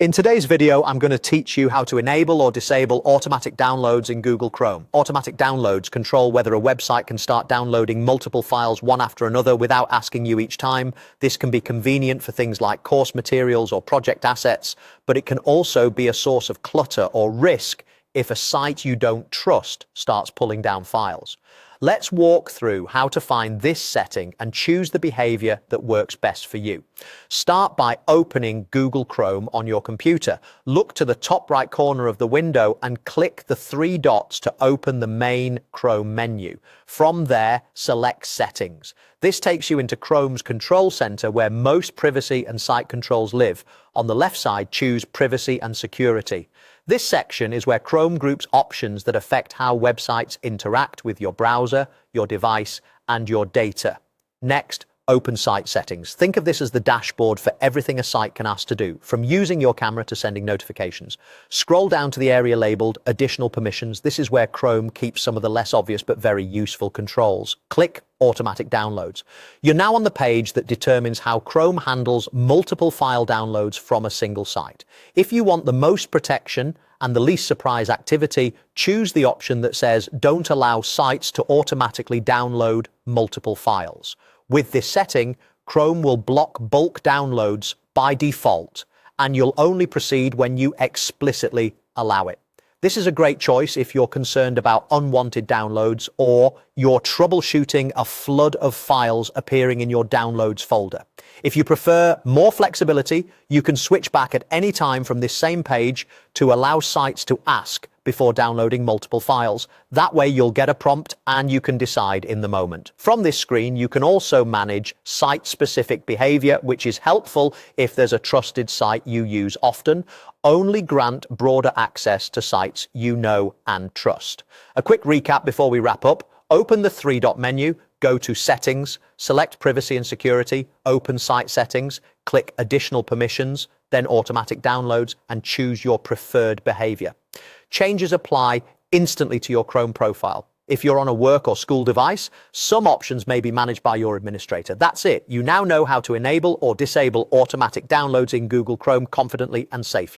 In today's video, I'm going to teach you how to enable or disable automatic downloads in Google Chrome. Automatic downloads control whether a website can start downloading multiple files one after another without asking you each time. This can be convenient for things like course materials or project assets, but it can also be a source of clutter or risk if a site you don't trust starts pulling down files. Let's walk through how to find this setting and choose the behavior that works best for you. Start by opening Google Chrome on your computer. Look to the top right corner of the window and click the three dots to open the main Chrome menu. From there, select Settings. This takes you into Chrome's control center where most privacy and site controls live. On the left side, choose Privacy and Security. This section is where Chrome groups options that affect how websites interact with your browser, your device, and your data. Next, open Site Settings. Think of this as the dashboard for everything a site can ask to do, from using your camera to sending notifications. Scroll down to the area labeled Additional Permissions. This is where Chrome keeps some of the less obvious but very useful controls. Click Automatic Downloads. You're now on the page that determines how Chrome handles multiple file downloads from a single site. If you want the most protection and the least surprise activity, choose the option that says Don't allow sites to automatically download multiple files. With this setting, Chrome will block bulk downloads by default, and you'll only proceed when you explicitly allow it. This is a great choice if you're concerned about unwanted downloads or you're troubleshooting a flood of files appearing in your Downloads folder. If you prefer more flexibility, you can switch back at any time from this same page to allow sites to ask before downloading multiple files. That way you'll get a prompt and you can decide in the moment. From this screen, you can also manage site-specific behavior, which is helpful if there's a trusted site you use often. Only grant broader access to sites you know and trust. A quick recap before we wrap up. Open the three-dot menu, go to Settings, select Privacy and Security, open Site Settings, click Additional Permissions, then Automatic Downloads, and choose your preferred behavior. Changes apply instantly to your Chrome profile. If you're on a work or school device, some options may be managed by your administrator. That's it. You now know how to enable or disable automatic downloads in Google Chrome confidently and safely.